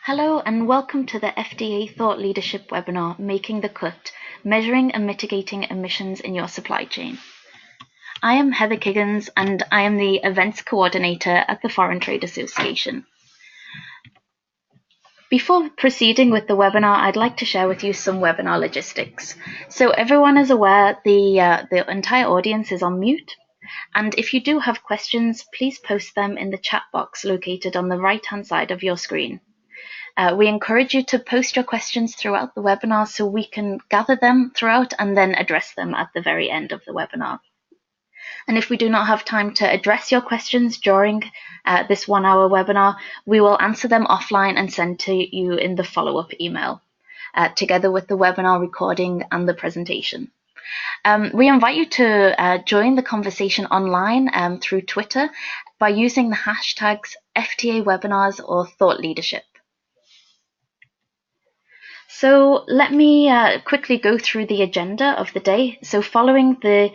Hello and welcome to the FTA Thought Leadership webinar, Making the Cut, Measuring and Mitigating Emissions in Your Supply Chain. I am Heather Kiggins and I am the Events Coordinator at the Foreign Trade Association. Before proceeding with the webinar, I'd like to share with you some webinar logistics. So everyone is aware the entire audience is on mute. And if you do have questions, please post them in the chat box located on the right-hand side of your screen. We encourage you to post your questions throughout the webinar so we can gather them throughout and then address them at the very end of the webinar. And if we do not have time to address your questions during this 1 hour webinar, we will answer them offline and send to you in the follow-up email, together with the webinar recording and the presentation. We invite you to join the conversation online through Twitter by using the hashtags FTA webinars or thought leadership. So let me quickly go through the agenda of the day. So following the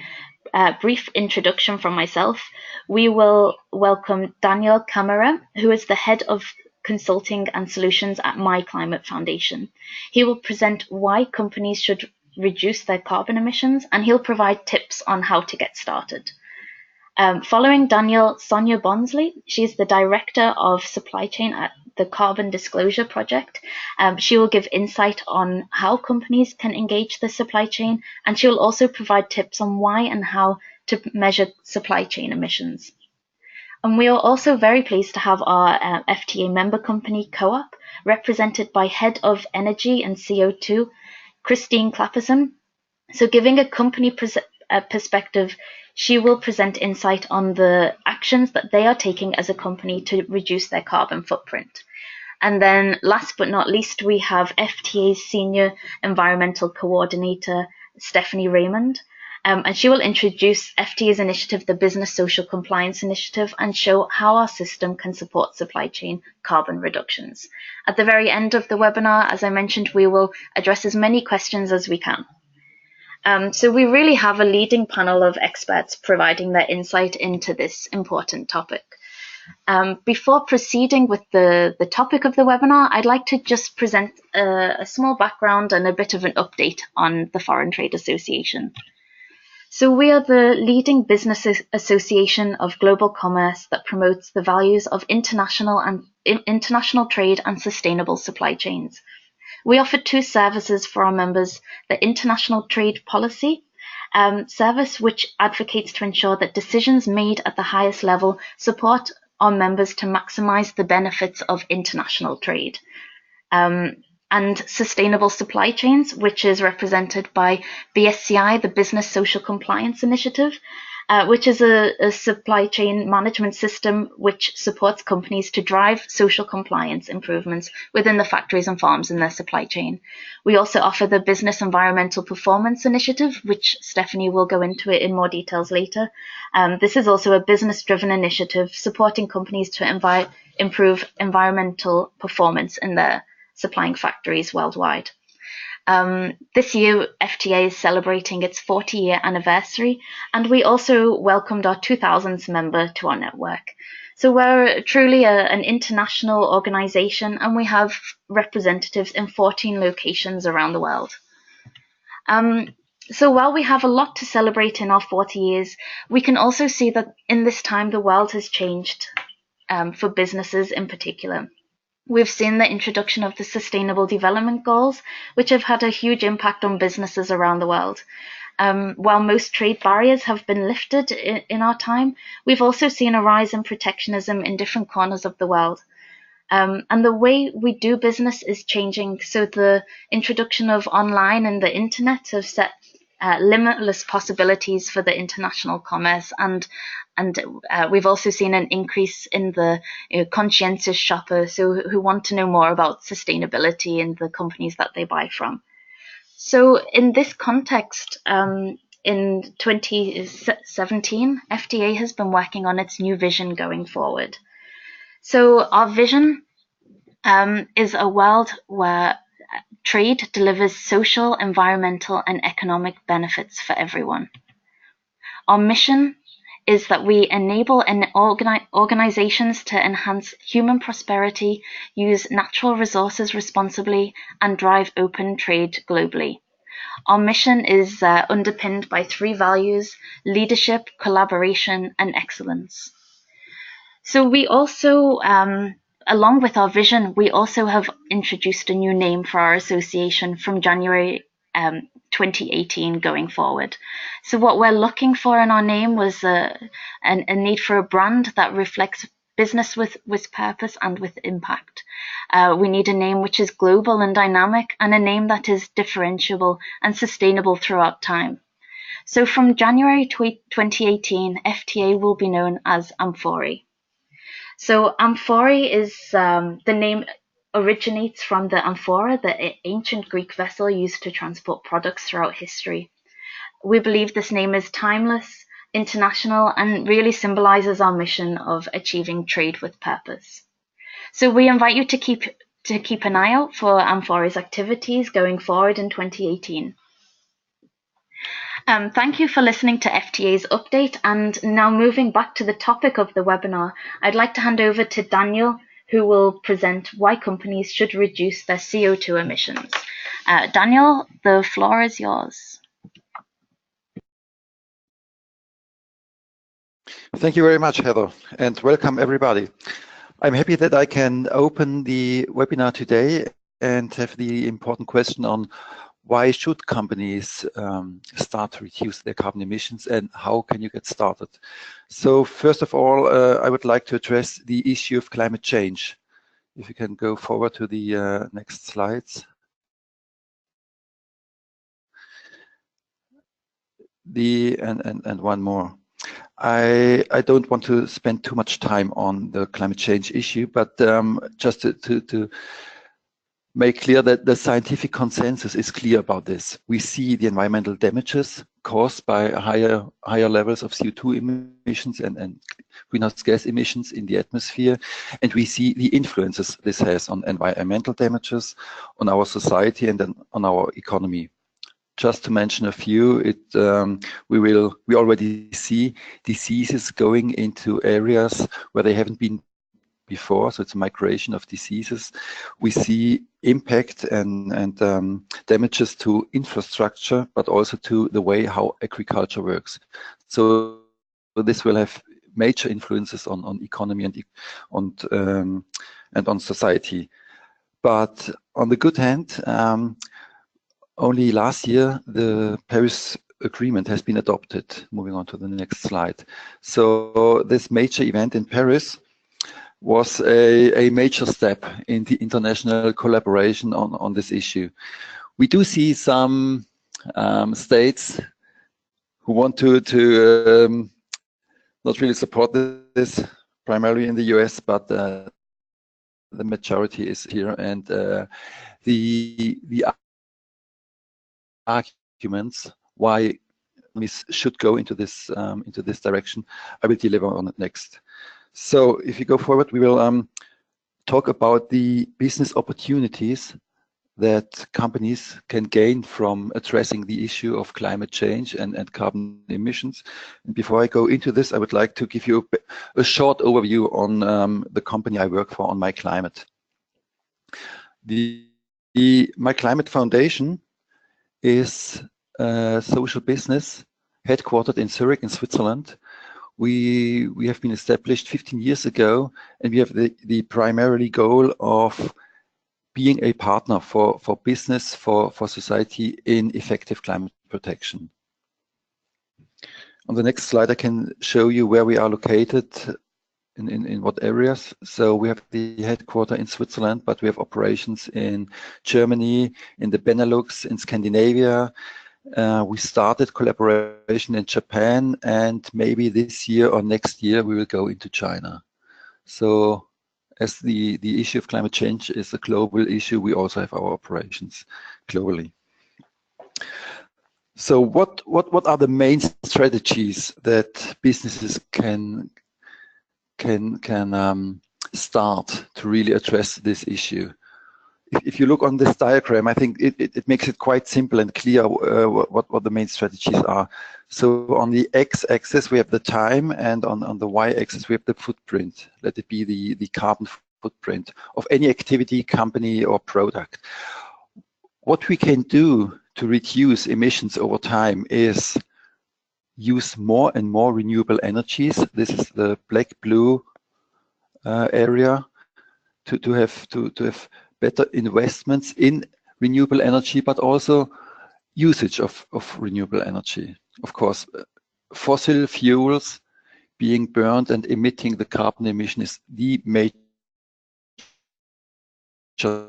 brief introduction from myself, we will welcome Daniel Camara, who is the Head of Consulting and Solutions at My Climate Foundation. He will present why companies should reduce their carbon emissions, and he'll provide tips on how to get started. Following Daniel, Sonia Bonsley, she's the Director of Supply Chain at the Carbon Disclosure Project. She will give insight on how companies can engage the supply chain, and she will also provide tips on why and how to measure supply chain emissions. And we are also very pleased to have our FTA member company CoOp, represented by Head of Energy and CO2, Christine Clapperson. So giving a company perspective, she will present insight on the actions that they are taking as a company to reduce their carbon footprint. And then last but not least, we have FTA's Senior Environmental Coordinator, Stephanie Raymond. And she will introduce FTA's initiative, the Business Social Compliance Initiative, and show how our system can support supply chain carbon reductions. At the very end of the webinar, as I mentioned, we will address as many questions as we can. So we really have a leading panel of experts providing their insight into this important topic. Before proceeding with the topic of the webinar, I'd like to just present a small background and a bit of an update on the Foreign Trade Association. So we are the leading business association of global commerce that promotes the values of international trade and sustainable supply chains. We offer two services for our members: the International Trade Policy service, which advocates to ensure that decisions made at the highest level support our members to maximize the benefits of international trade. And Sustainable Supply Chains, which is represented by BSCI, the Business Social Compliance Initiative, which is a supply chain management system which supports companies to drive social compliance improvements within the factories and farms in their supply chain. We also offer the Business Environmental Performance Initiative, which Stephanie will go into it in more details later. This is also a business-driven initiative supporting companies to improve environmental performance in their supplying factories worldwide. This year, FTA is celebrating its 40-year anniversary, and we also welcomed our 2000th member to our network. So we're truly an international organization, and we have representatives in 14 locations around the world. So while we have a lot to celebrate in our 40 years, we can also see that in this time the world has changed for businesses in particular. We've seen the introduction of the Sustainable Development Goals, which have had a huge impact on businesses around the world. While most trade barriers have been lifted in our time, we've also seen a rise in protectionism in different corners of the world. And the way we do business is changing. So the introduction of online and the internet have set limitless possibilities for the international commerce, and we've also seen an increase in the conscientious shopper, so who want to know more about sustainability in the companies that they buy from. So in this context, in 2017, FTA has been working on its new vision going forward. So our vision is a world where trade delivers social, environmental, and economic benefits for everyone. Our mission is that we enable organizations to enhance human prosperity, use natural resources responsibly, and drive open trade globally. Our mission is underpinned by 3 values: leadership, collaboration, and excellence. So we also, along with our vision, we also have introduced a new name for our association from January 2018 going forward. So what we're looking for in our name was a need for a brand that reflects business with purpose and with impact. We need a name which is global and dynamic, and a name that is differentiable and sustainable throughout time. So from January 2018, FTA will be known as Amphori. So Amphori is the name originates from the amphora, the ancient Greek vessel used to transport products throughout history. We believe this name is timeless, international, and really symbolizes our mission of achieving trade with purpose. So we invite you to keep an eye out for Amphori's activities going forward in 2018. Thank you for listening to FTA's update, and now moving back to the topic of the webinar, I'd like to hand over to Daniel, who will present why companies should reduce their CO2 emissions. Daniel, the floor is yours. Thank you very much, Heather, and welcome everybody. I'm happy that I can open the webinar today and have the important question on why should companies start to reduce their carbon emissions, and how can you get started? So first of all, I would like to address the issue of climate change. If you can go forward to the next slides. And one more. I don't want to spend too much time on the climate change issue, but just to make clear that the scientific consensus is clear about this. We see the environmental damages caused by higher levels of CO2 emissions and greenhouse gas emissions in the atmosphere, and we see the influences this has on environmental damages, on our society, and then on our economy. Just to mention a few, we already see diseases going into areas where they haven't been before, so it's a migration of diseases. We see impact and damages to infrastructure, but also to the way how agriculture works. So this will have major influences on economy and on society. But on the good hand, only last year the Paris Agreement has been adopted. Moving on to the next slide. So this major event in Paris was a major step in the international collaboration on this issue. We do see some states who want to not really support this, primarily in the US, but the majority is here, and the arguments why we should go into this direction, I will deliver on it next. So if you go forward, we will talk about the business opportunities that companies can gain from addressing the issue of climate change and carbon emissions. And before I go into this, I would like to give you a short overview on the company I work for, on My Climate. The My Climate Foundation is a social business headquartered in Zurich in Switzerland. We have been established 15 years ago, and we have the primarily goal of being a partner for business, for society in effective climate protection. On the next slide, I can show you where we are located, in what areas. So we have the headquarters in Switzerland, but we have operations in Germany, in the Benelux, in Scandinavia. We started collaboration in Japan, and maybe this year or next year we will go into China. So as the issue of climate change is a global issue, we also have our operations globally. So what are the main strategies that businesses can start to really address this issue? if you look on this diagram, I think it makes it quite simple and clear what the main strategies are. So on the x-axis we have the time, and on the y-axis we have the footprint. Let it be the carbon footprint of any activity, company, or product. What we can do to reduce emissions over time is use more and more renewable energies. This is the black-blue area. To have better investments in renewable energy, but also usage of renewable energy. Of course, fossil fuels being burned and emitting the carbon emission is the major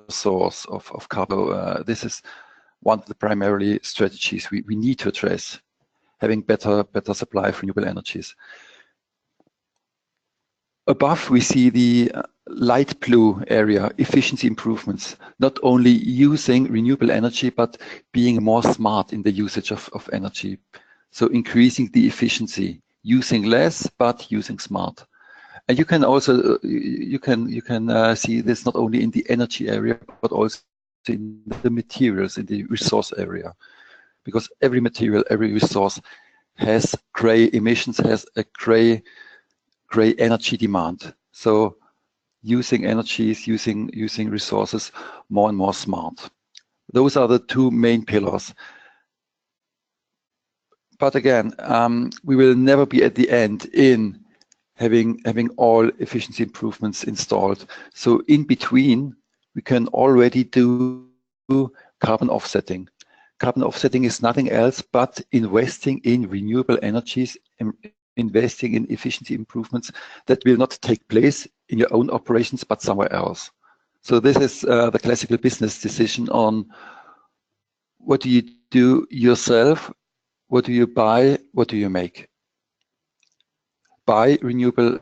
source of carbon. This is one of the primary strategies we need to address, having better supply of renewable energies. Above, we see the light blue area, efficiency improvements, not only using renewable energy, but being more smart in the usage of energy. So increasing the efficiency, using less, but using smart. And you can also, you can see this not only in the energy area, but also in the materials, in the resource area. Because every material, every resource has gray emissions, has a gray energy demand. So using energies, using resources more and more smart. Those are the two main pillars. But again, we will never be at the end in having all efficiency improvements installed. So in between, we can already do carbon offsetting. Carbon offsetting is nothing else but investing in renewable energies, investing in efficiency improvements that will not take place in your own operations, but somewhere else. So this is the classical business decision on what do you do yourself, what do you buy, what do you make? Buy renewable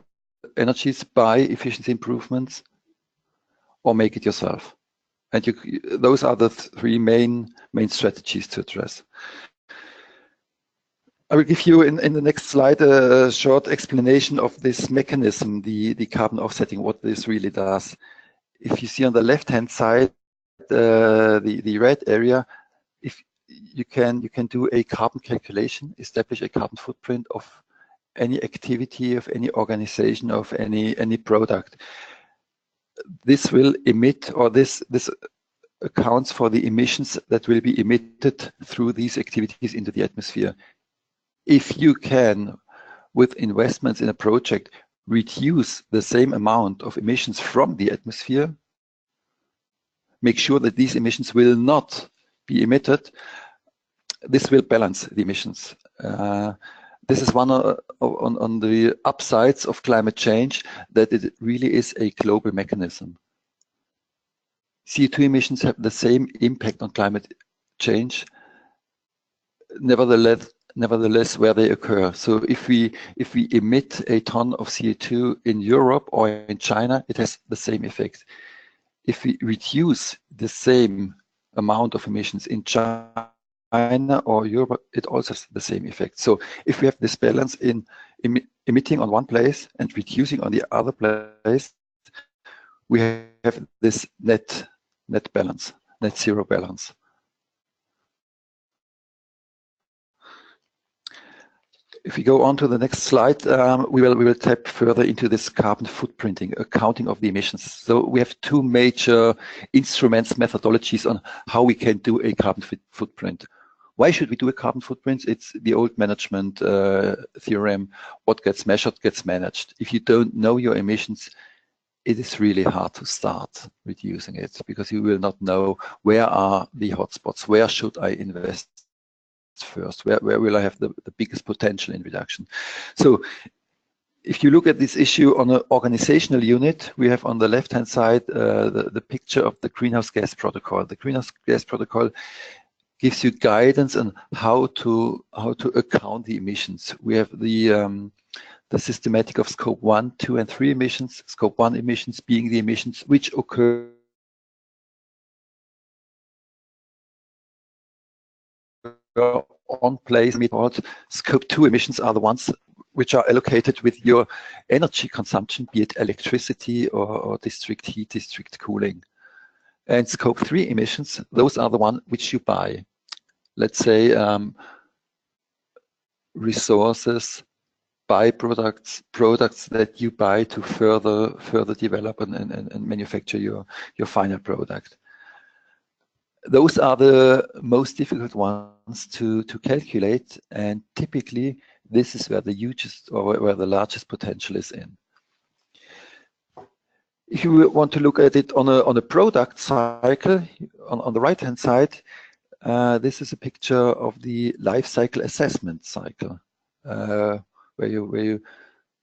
energies, buy efficiency improvements, or make it yourself. And those are the three main strategies to address. I will give you in the next slide a short explanation of this mechanism, the carbon offsetting, what this really does. If you see on the left-hand side, the red area, if you can do a carbon calculation, establish a carbon footprint of any activity, of any organization, of any product. This will emit, or this accounts for the emissions that will be emitted through these activities into the atmosphere. If you can, with investments in a project, reduce the same amount of emissions from the atmosphere, make sure that these emissions will not be emitted, this will balance the emissions. This is one on the upsides of climate change, that it really is a global mechanism. CO2 emissions have the same impact on climate change, nevertheless where they occur. So if we emit a ton of CO2 in Europe or in China, it has the same effect. If we reduce the same amount of emissions in China or Europe, it also has the same effect. So if we have this balance in emitting on one place and reducing on the other place, we have this net balance, net zero balance. If we go on to the next slide, we will tap further into this carbon footprinting, accounting of the emissions. So we have two major instruments, methodologies on how we can do a carbon footprint. Why should we do a carbon footprint? It's the old management theorem, what gets measured gets managed. If you don't know your emissions, it is really hard to start reducing it, because you will not know where are the hotspots, where should I invest first, where will I have the biggest potential in reduction. So if you look at this issue on an organizational unit, we have on the left hand side the picture of the greenhouse gas protocol. The greenhouse gas protocol gives you guidance on how to account the emissions. We have the systematic of scope 1, 2, and 3 emissions. Scope 1 emissions being the emissions which occur on place. Scope 2 emissions are the ones which are allocated with your energy consumption, be it electricity or district heat, district cooling. And scope 3 emissions, those are the ones which you buy. Let's say resources, byproducts, products that you buy to further develop and manufacture your final product. Those are the most difficult ones to calculate, and typically this is where the hugest or where the largest potential is in. If you want to look at it on a product cycle, on the right hand side, this is a picture of the Lifecycle Assessment cycle, where you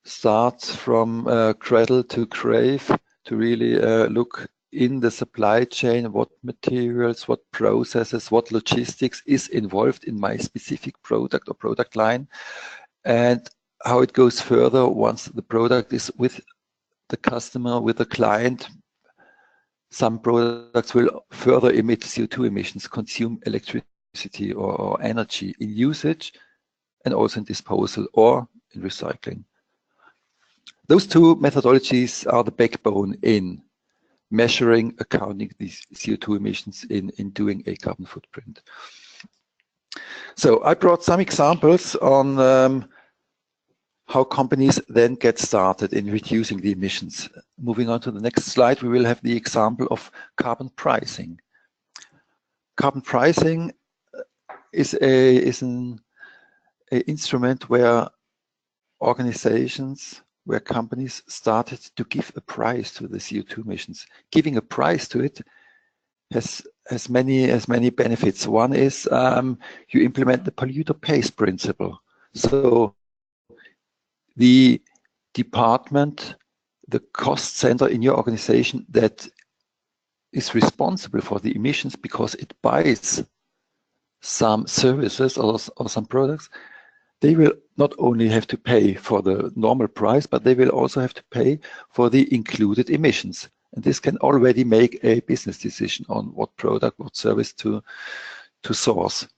start from cradle to grave to really look in the supply chain, what materials, what processes, what logistics is involved in my specific product or product line, and how it goes further once the product is with the customer, with the client. Some products will further emit CO2 emissions, consume electricity or energy in usage, and also in disposal or in recycling. Those two methodologies are the backbone in measuring, accounting these CO2 emissions in doing a carbon footprint. So I brought some examples on how companies then get started in reducing the emissions. Moving on to the next slide, we will have the example of carbon pricing. Carbon pricing is an instrument where organizations, where companies started to give a price to the CO2 emissions. Giving a price to it has many benefits. One is you implement the polluter pays principle. So the department, the cost center in your organization that is responsible for the emissions because it buys some services or some products, they will not only have to pay for the normal price, but they will also have to pay for the included emissions. And this can already make a business decision on what product, what service to source.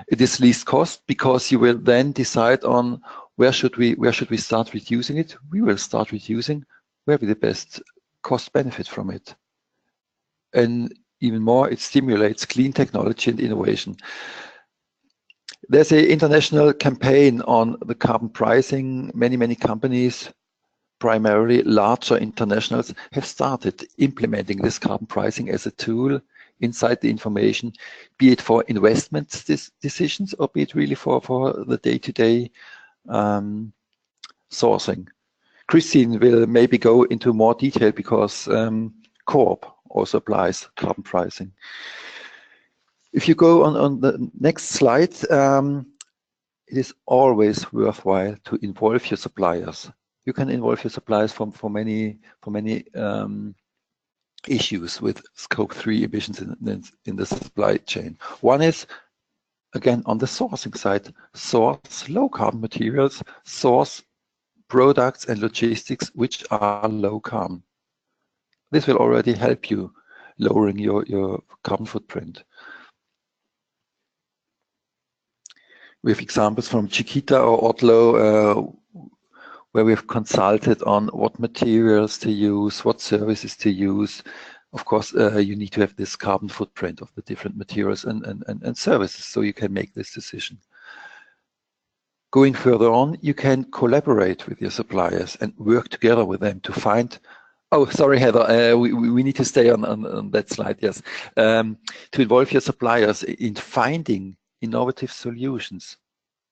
It is least cost because you will then decide on where should we start reducing it. We will start reducing where will the best cost benefit from it. And even more, it stimulates clean technology and innovation. There's an international campaign on the carbon pricing. Many companies, primarily larger internationals, have started implementing this carbon pricing as a tool inside the information, be it for investment decisions or be it really for the day-to-day sourcing. Christine will maybe go into more detail because CoOp also applies carbon pricing. If you go on the next slide, it is always worthwhile to involve your suppliers. You can involve your suppliers for many issues with scope 3 emissions in the supply chain. One is, again, on the sourcing side, source low carbon materials, source products and logistics which are low carbon. This will already help you lowering your carbon footprint. We have examples from Chiquita or Otlo where we have consulted on what materials to use, what services to use. Of course, you need to have this carbon footprint of the different materials and services so you can make this decision. Going further on, you can collaborate with your suppliers and work together with them to find. Oh, sorry, Heather, we need to stay on that slide, yes. To involve your suppliers in finding innovative solutions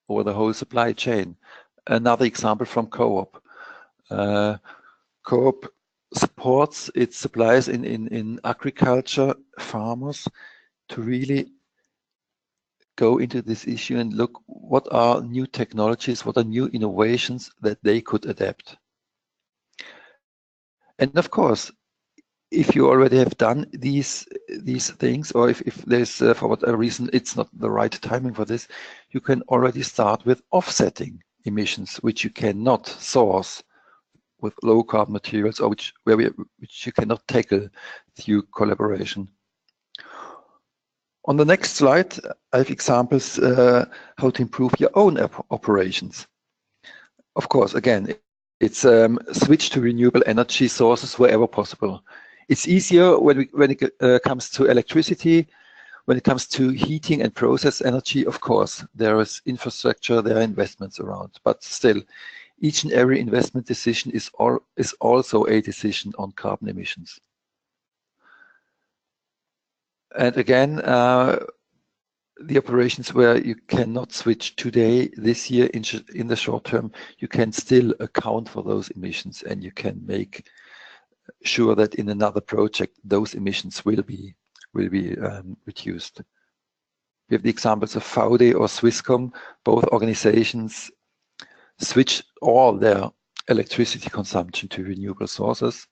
over the whole supply chain. Another example from CoOp. CoOp supports its suppliers in agriculture, farmers, to really go into this issue and look what are new technologies, what are new innovations that they could adapt. And of course, if you already have done these things, or if there's for whatever reason it's not the right timing for this, you can already start with offsetting emissions which you cannot source with low carbon materials or which you cannot tackle through collaboration. On the next slide, I have examples how to improve your own operations. Of course, again, it's switch to renewable energy sources wherever possible. It's easier when it comes to electricity. When it comes to heating and process energy, of course, there is infrastructure, there are investments around, but still, each and every investment decision is also a decision on carbon emissions. And again, the operations where you cannot switch today, this year, in the short term, you can still account for those emissions, and you can make sure that in another project those emissions will be reduced. We have the examples of VD or Swisscom. Both organizations switch all their electricity consumption to renewable sources,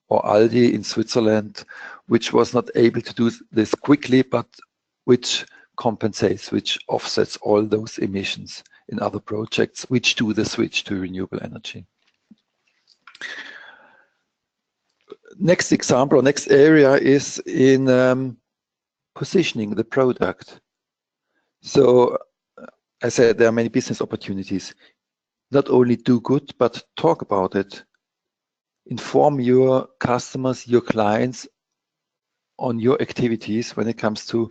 or Aldi in Switzerland, which was not able to do this quickly, but which compensates, which offsets all those emissions in other projects, which do the switch to renewable energy. Next example or next area is in positioning the product. So I said there are many business opportunities. Not only do good, but talk about it. Inform your customers, your clients on your activities when it comes to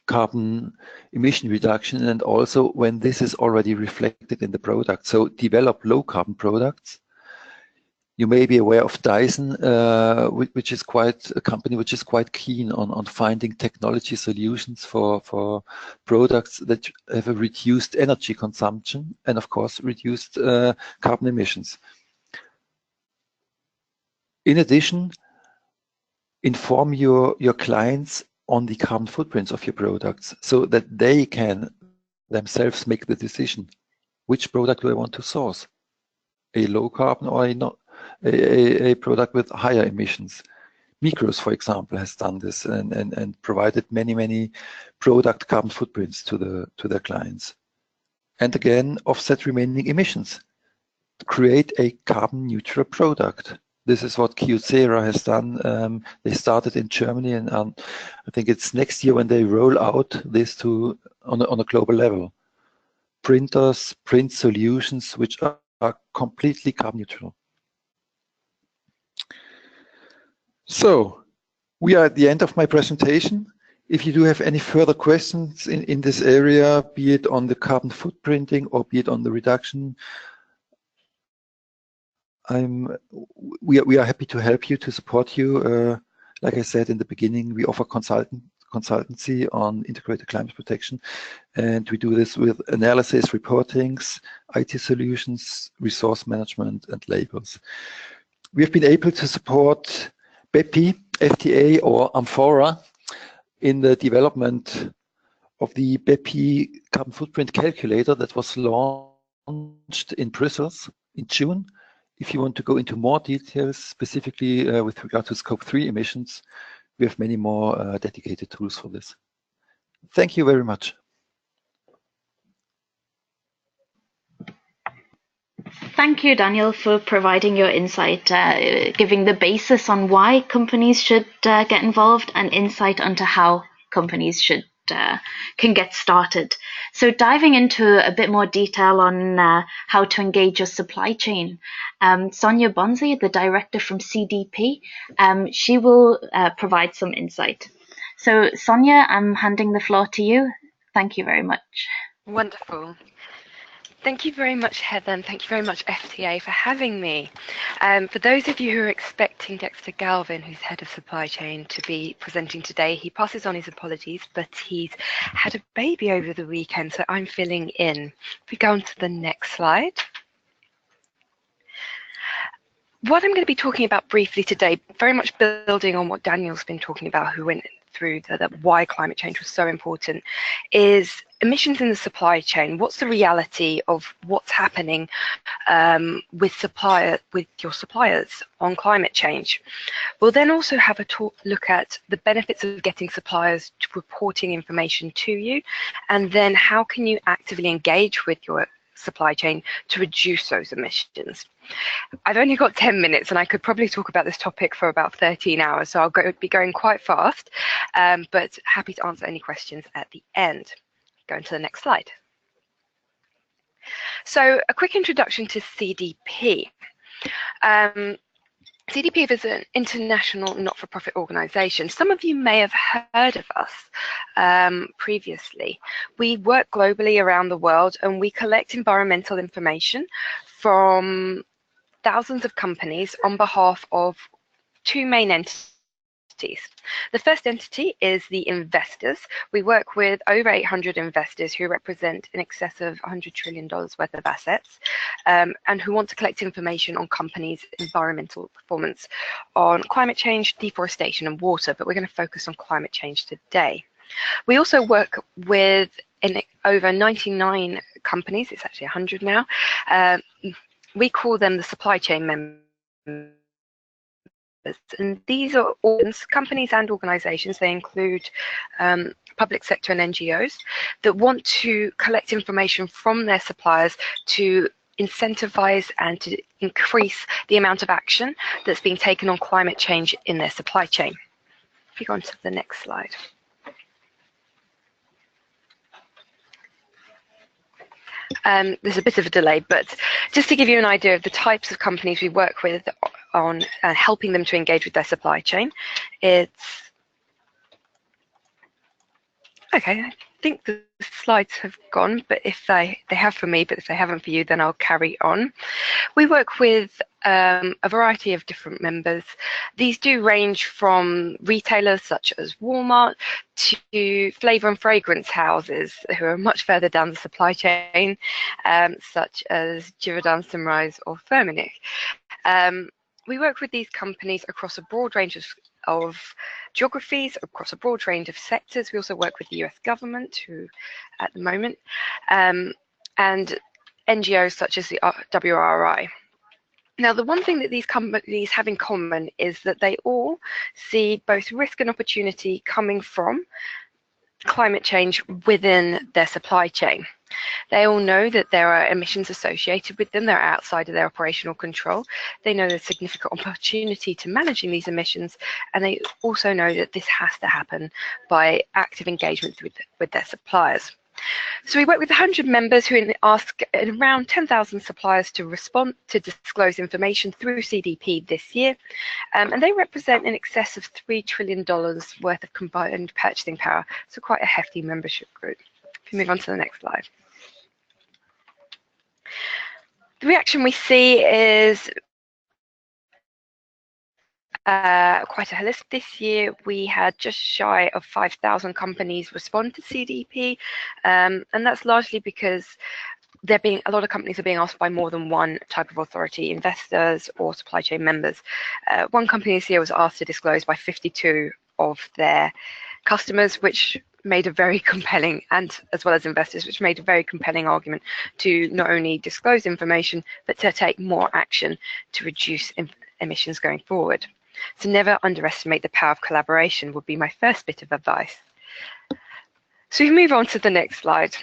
carbon emission reduction, and also when this is already reflected in the product. So develop low carbon products. You may be aware of Dyson, which is quite a company which is quite keen on finding technology solutions for products that have a reduced energy consumption and, of course, reduced carbon emissions. In addition, inform your clients on the carbon footprints of your products so that they can themselves make the decision. Which product do I want to source? A low carbon or a product with higher emissions? Migros, for example, has done this and provided many product carbon footprints to their clients. And again, offset remaining emissions. Create a carbon neutral product. This is what Kyocera has done. They started in Germany, and I think it's next year when they roll out this on a global level. Printers, print solutions which are completely carbon neutral. So we are at the end of my presentation. If you do have any further questions in this area, be it on the carbon footprinting or be it on the reduction, we are happy to help you, to support you. Like I said in the beginning, we offer consultancy on integrated climate protection, and we do this with analysis, reportings, IT solutions, resource management, and labels. We have been able to support BPI, FTA, or Amphora in the development of the BPI carbon footprint calculator that was launched in Brussels in June. If you want to go into more details, specifically with regard to Scope 3 emissions, we have many more dedicated tools for this. Thank you very much. Thank you, Daniel, for providing your insight, giving the basis on why companies should get involved and insight onto how companies can get started. So diving into a bit more detail on how to engage your supply chain, Sonia Bonzi, the director from CDP, she will provide some insight. So Sonia, I'm handing the floor to you. Thank you very much. Wonderful. Thank you very much, Heather, and thank you very much, FTA, for having me. For those of you who are expecting Dexter Galvin, who's head of supply chain, to be presenting today, he passes on his apologies, but he's had a baby over the weekend, so I'm filling in. If we go on to the next slide. What I'm going to be talking about briefly today, very much building on what Daniel's been talking about, who went through why climate change was so important, is emissions in the supply chain. What's the reality of what's happening with your suppliers on climate change? We'll then also have a look at the benefits of getting suppliers to reporting information to you, and then how can you actively engage with your supply chain to reduce those emissions. I've only got 10 minutes and I could probably talk about this topic for about 13 hours, so I'll be going quite fast, but happy to answer any questions at the end. Going to the next slide. So a quick introduction to CDP. CDP is an international not-for-profit organisation. Some of you may have heard of us previously. We work globally around the world, and we collect environmental information from thousands of companies on behalf of two main entities. The first entity is the investors. We work with over 800 investors who represent in excess of $100 trillion worth of assets, and who want to collect information on companies' environmental performance on climate change, deforestation and water, but we're going to focus on climate change today. We also work with over 99 companies, it's actually 100 now. We call them the supply chain members. And these are companies and organizations. They include public sector and NGOs that want to collect information from their suppliers to incentivize and to increase the amount of action that's being taken on climate change in their supply chain. If you go on to the next slide. There's a bit of a delay, but just to give you an idea of the types of companies we work with on helping them to engage with their supply chain, it's okay. I think the slides have gone, but if they have for me, but if they haven't for you, then I'll carry on. We work with a variety of different members. These do range from retailers such as Walmart to flavour and fragrance houses who are much further down the supply chain, such as Givaudan, Symrise or Firmenich. We work with these companies across a broad range of geographies, across a broad range of sectors. We also work with the US government, who at the moment, and NGOs such as the WRI. Now, the one thing that these companies have in common is that they all see both risk and opportunity coming from climate change within their supply chain. They all know that there are emissions associated with them. They're outside of their operational control. They know there's significant opportunity to managing these emissions, and they also know that this has to happen by active engagement with their suppliers. So we work with 100 members who ask around 10,000 suppliers to respond to disclose information through CDP this year, and they represent in excess of $3 trillion worth of combined purchasing power, so quite a hefty membership group. If you move on to the next slide. The reaction we see is quite a holistic. This year we had just shy of 5,000 companies respond to CDP, and that's largely because a lot of companies are being asked by more than one type of authority, investors or supply chain members. One company this year was asked to disclose by 52 of their customers, which made a very compelling, and as well as investors, which made a very compelling argument to not only disclose information, but to take more action to reduce emissions going forward. So never underestimate the power of collaboration would be my first bit of advice. So we move on to the next slide.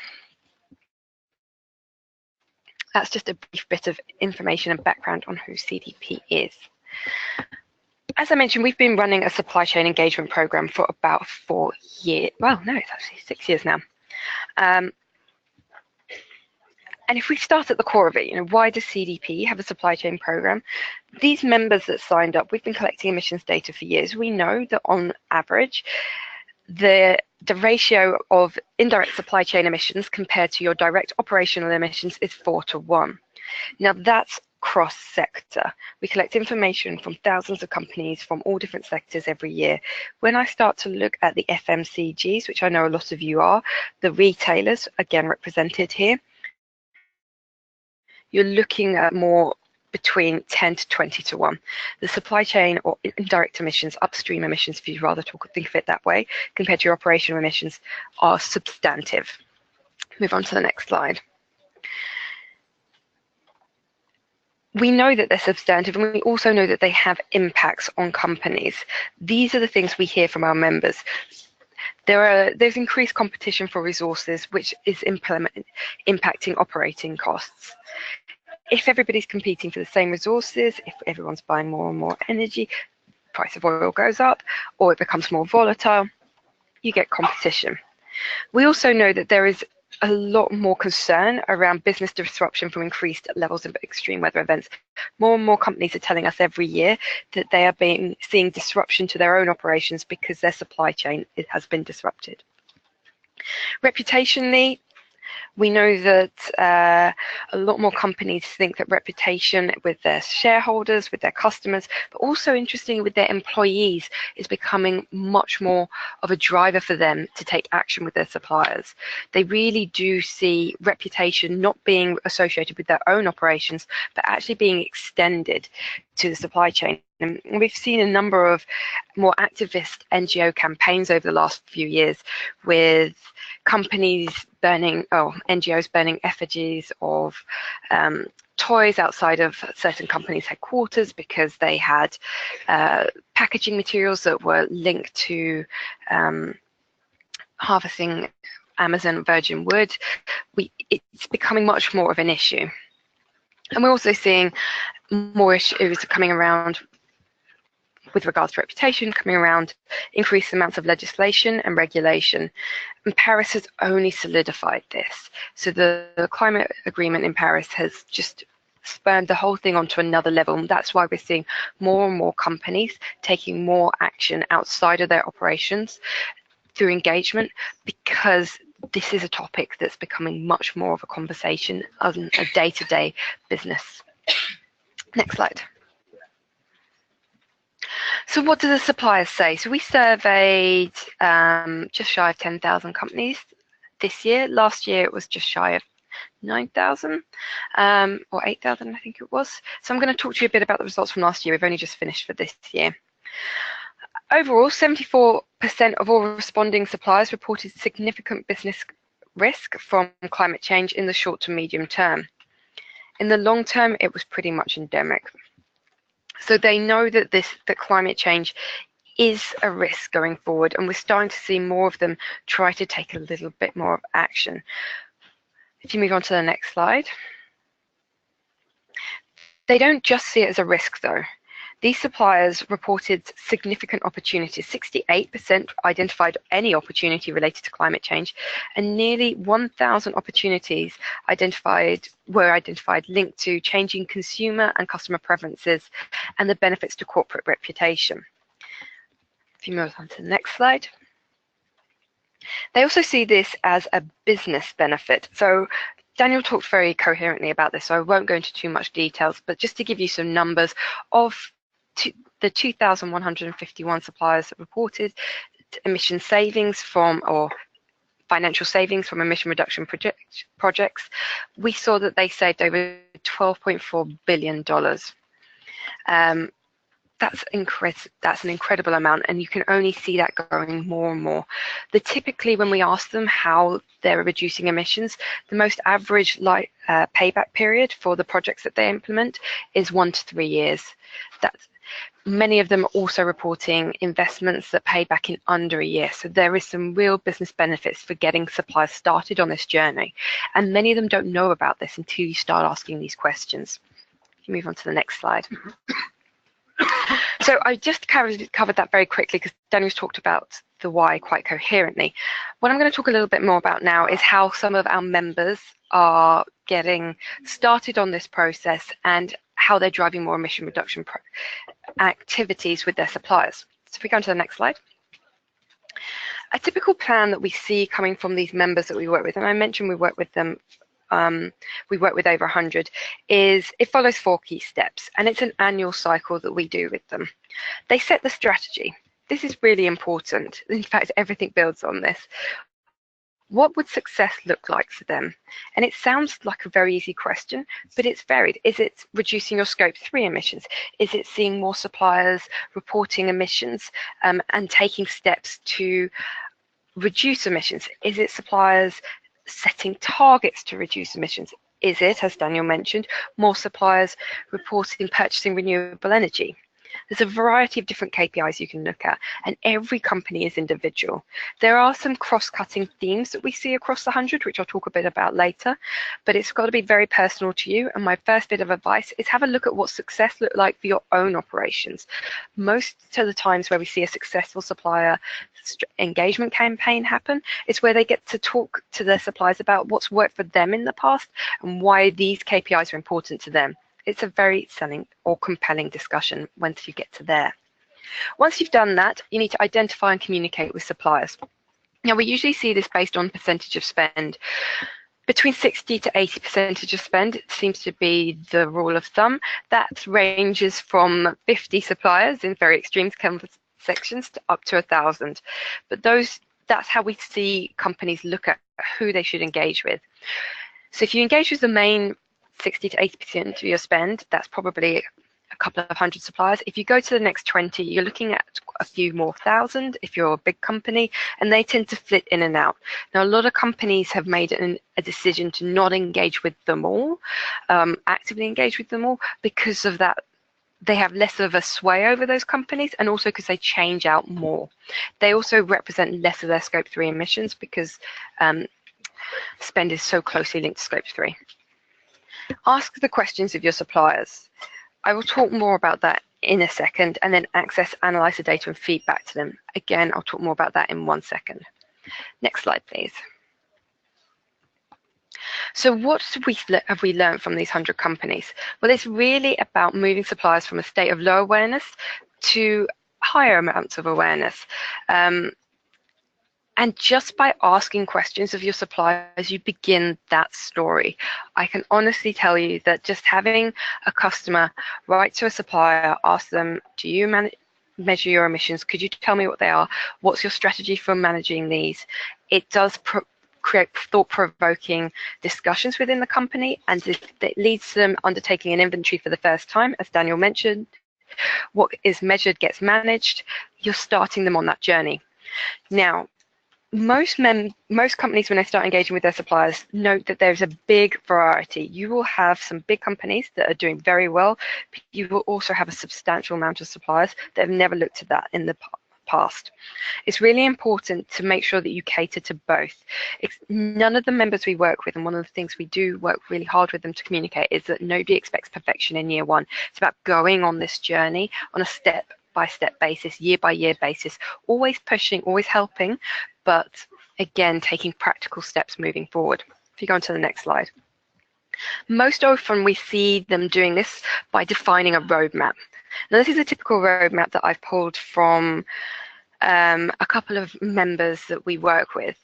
That's just a brief bit of information and background on who CDP is. As I mentioned, we've been running a supply chain engagement program for about 4 years. Well, no, it's actually 6 years now. And if we start at the core of it, why does CDP have a supply chain program? These members that signed up, we've been collecting emissions data for years. We know that on average, the ratio of indirect supply chain emissions compared to your direct operational emissions is 4 to 1. Now that's cross-sector. We collect information from thousands of companies from all different sectors every year. When I start to look at the FMCGs, which I know a lot of you are, the retailers, again represented here, you're looking at more between 10 to 20 to 1. The supply chain or indirect emissions, upstream emissions, if you'd rather think of it that way, compared to your operational emissions, are substantive. Move on to the next slide. We know that they're substantive, and we also know that they have impacts on companies. These are the things we hear from our members. There's increased competition for resources, which is impacting operating costs. If everybody's competing for the same resources, if everyone's buying more and more energy, price of oil goes up, or it becomes more volatile, you get competition. We also know that there is a lot more concern around business disruption from increased levels of extreme weather events. More and more companies are telling us every year that they are seeing disruption to their own operations because their supply chain has been disrupted. Reputationally, we know that a lot more companies think that reputation with their shareholders, with their customers, but also interestingly with their employees is becoming much more of a driver for them to take action with their suppliers. They really do see reputation not being associated with their own operations, but actually being extended to the supply chain. And we've seen a number of more activist NGO campaigns over the last few years with companies burning, NGOs burning effigies of toys outside of certain companies' headquarters because they had packaging materials that were linked to harvesting Amazon virgin wood. It's becoming much more of an issue. And we're also seeing more issues coming around with regards to reputation, coming around increased amounts of legislation and regulation. And Paris has only solidified this. So the climate agreement in Paris has just spurned the whole thing onto another level. And that's why we're seeing more and more companies taking more action outside of their operations through engagement, because this is a topic that's becoming much more of a conversation on a day-to-day business. Next slide. So what do the suppliers say? So we surveyed just shy of 10,000 companies this year. Last year it was just shy of 9,000 or 8,000, I think it was. So I'm going to talk to you a bit about the results from last year. We've only just finished for this year. Overall, 74% of all responding suppliers reported significant business risk from climate change in the short to medium term. In the long term, it was pretty much endemic. So they know that that climate change is a risk going forward, and we're starting to see more of them try to take a little bit more of action. If you move on to the next slide. They don't just see it as a risk though. These suppliers reported significant opportunities. 68% identified any opportunity related to climate change, and nearly 1,000 opportunities were identified linked to changing consumer and customer preferences and the benefits to corporate reputation. If you move on to the next slide. They also see this as a business benefit. So Daniel talked very coherently about this, so I won't go into too much details, but just to give you some numbers of the 2,151 suppliers that reported emission savings from, or financial savings from emission reduction projects, we saw that they saved over $12.4 billion. That's an incredible amount, and you can only see that growing more and more. Typically, when we ask them how they're reducing emissions, the most average payback period for the projects that they implement is 1 to 3 years. Many of them are also reporting investments that pay back in under a year. So there is some real business benefits for getting suppliers started on this journey. And many of them don't know about this until you start asking these questions. If you move on to the next slide. So I just covered that very quickly because Daniel's talked about the why quite coherently. What I'm going to talk a little bit more about now is how some of our members are getting started on this process and how they're driving more emission reduction activities with their suppliers. So if we go on to the next slide. A typical plan that we see coming from these members that we work with, and I mentioned we work with them, we work with over 100, is it follows 4 key steps, and it's an annual cycle that we do with them. They set the strategy. This is really important. In fact, everything builds on this. What would success look like for them? And it sounds like a very easy question, but it's varied. Is it reducing your scope 3 emissions? Is it seeing more suppliers reporting emissions and taking steps to reduce emissions? Is it suppliers setting targets to reduce emissions? Is it, as Daniel mentioned, more suppliers reporting purchasing renewable energy? There's a variety of different KPIs you can look at, and every company is individual. There are some cross-cutting themes that we see across the 100, which I'll talk a bit about later, but it's got to be very personal to you. And my first bit of advice is have a look at what success looked like for your own operations. Most of the times where we see a successful supplier engagement campaign happen, it's where they get to talk to their suppliers about what's worked for them in the past and why these KPIs are important to them. It's a very selling or compelling discussion once you get to there. Once you've done that, you need to identify and communicate with suppliers. Now, we usually see this based on percentage of spend. Between 60 to 80% of spend seems to be the rule of thumb. That ranges from 50 suppliers in very extreme sections to up to 1,000. But that's how we see companies look at who they should engage with. So if you engage with the main 60 to 80% of your spend, that's probably a couple of hundred suppliers. If you go to the next 20, you're looking at a few more thousand if you're a big company, and they tend to flit in and out. Now, a lot of companies have made a decision to not engage with them all, actively engage with them all, because of that. They have less of a sway over those companies, and also because they change out more. They also represent less of their Scope 3 emissions because spend is so closely linked to Scope 3. Ask the questions of your suppliers. I will talk more about that in a second, and then access, analyze the data and feedback to them. Again, I'll talk more about that in 1 second. Next slide, please. So what have we learned from these 100 companies? Well, it's really about moving suppliers from a state of low awareness to higher amounts of awareness. And just by asking questions of your suppliers, you begin that story. I can honestly tell you that just having a customer write to a supplier, ask them, do you measure your emissions? Could you tell me what they are? What's your strategy for managing these? It does create thought-provoking discussions within the company, and it leads to them undertaking an inventory for the first time, as Daniel mentioned. What is measured gets managed. You're starting them on that journey. Now, most companies, when they start engaging with their suppliers, note that there's a big variety. You will have some big companies that are doing very well. You will also have a substantial amount of suppliers that have never looked at that in the past. It's really important to make sure that you cater to both. None of the members we work with, and one of the things we do work really hard with them to communicate, is that nobody expects perfection in year one. It's about going on this journey on a step-by-step basis, year-by-year basis, always pushing, always helping, but again, taking practical steps moving forward. If you go on to the next slide. Most often we see them doing this by defining a roadmap. Now, this is a typical roadmap that I've pulled from a couple of members that we work with.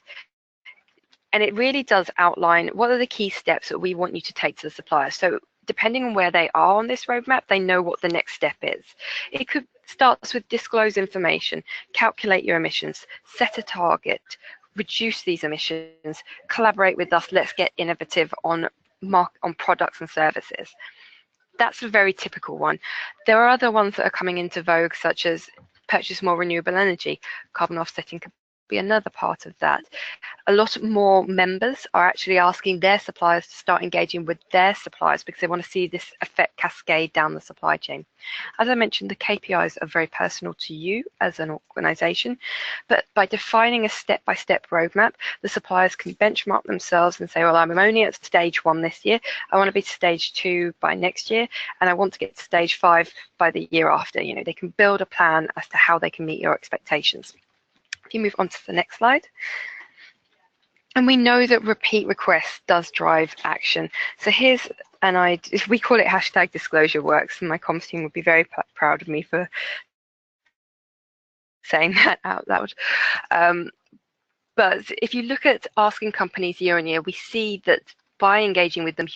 And it really does outline what are the key steps that we want you to take to the supplier. So depending on where they are on this roadmap, they know what the next step is. It could start with disclose information, calculate your emissions, set a target, reduce these emissions, collaborate with us, let's get innovative on products and services. That's a very typical one. There are other ones that are coming into vogue, such as purchase more renewable energy. Carbon offsetting could be another part of that. A lot more members are actually asking their suppliers to start engaging with their suppliers because they want to see this effect cascade down the supply chain. As I mentioned, the KPIs are very personal to you as an organization, but by defining a step-by-step roadmap, the suppliers can benchmark themselves and say, well, I'm only at stage 1 this year, I want to be to stage 2 by next year, and I want to get to stage 5 by the year after. You know, they can build a plan as to how they can meet your expectations. If you move on to the next slide. And we know that repeat requests does drive action. So here's we call it hashtag disclosure works, and my comms team would be very proud of me for saying that out loud. But if you look at asking companies year on year, we see that by engaging with them,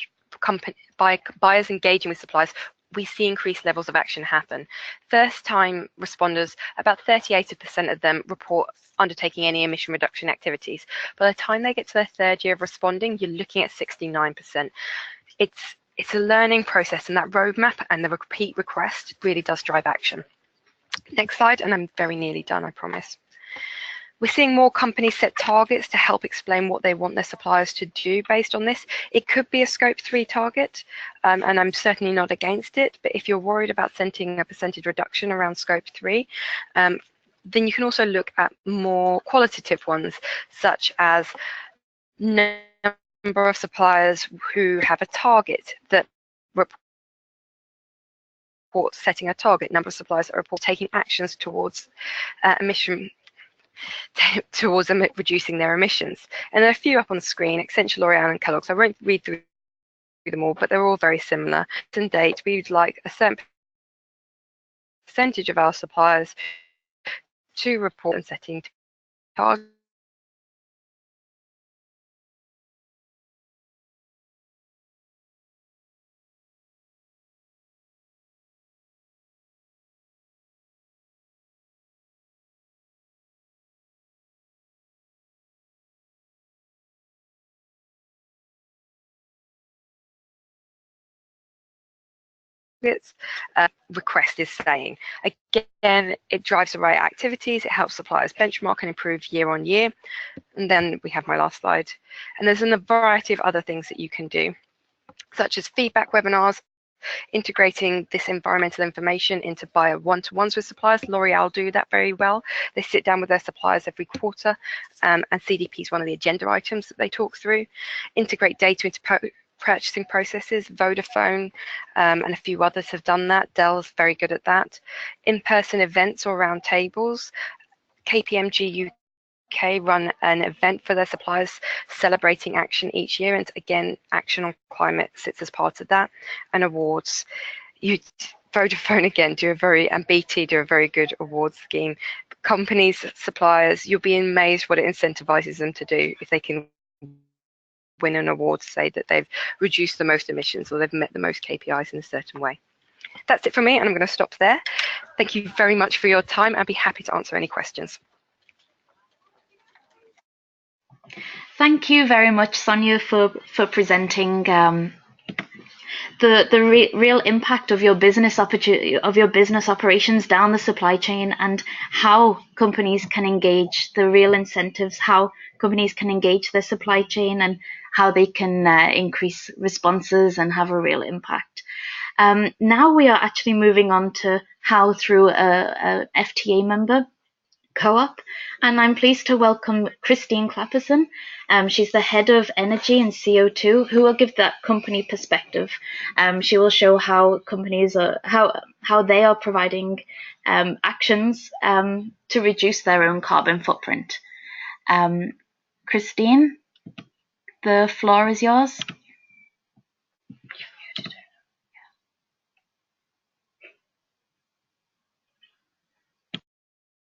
buyers engaging with suppliers, we see increased levels of action happen. First-time responders, about 38% of them report undertaking any emission reduction activities. By the time they get to their 3rd year of responding, you're looking at 69%. It's a learning process, and that roadmap and the repeat request really does drive action. Next slide, and I'm very nearly done, I promise. We're seeing more companies set targets to help explain what they want their suppliers to do based on this. It could be a Scope 3 target, and I'm certainly not against it, but if you're worried about setting a percentage reduction around Scope 3, then you can also look at more qualitative ones, such as number of suppliers who have a target that report setting a target, number of suppliers that report taking actions towards reducing their emissions. And there are a few up on the screen: Accenture, L'Oreal and Kellogg's. I won't read through them all, but they're all very similar. To date, we'd like a certain percentage of our suppliers to report and setting targets. Request is saying. Again, it drives the right activities, it helps suppliers benchmark and improve year on year. And then we have my last slide. And there's a variety of other things that you can do, such as feedback webinars, integrating this environmental information into buyer one-to-ones with suppliers. L'Oreal do that very well. They sit down with their suppliers every quarter, and CDP is one of the agenda items that they talk through. Integrate data into purchasing processes. Vodafone and a few others have done that. Dell's very good at that. In-person events or round tables. KPMG UK run an event for their suppliers celebrating action each year, and again, action on climate sits as part of that. And awards. Vodafone again and BT do a very good awards scheme. Companies, suppliers, you'll be amazed what it incentivizes them to do if they can win an award to say that they've reduced the most emissions or they've met the most KPIs in a certain way. That's it for me, and I'm going to stop there. Thank you very much for your time. I'd be happy to answer any questions. Thank you very much, Sonia, for presenting the real impact of your business operations down the supply chain, and how companies can engage the real incentives, how companies can engage their supply chain, and how they can increase responses and have a real impact. Now we are actually moving on to how through a FTA member CoOp, and I'm pleased to welcome Christine Clapperson. She's the head of energy and CO2, who will give that company perspective. She will show how companies are how they are providing actions to reduce their own carbon footprint. Christine, the floor is yours.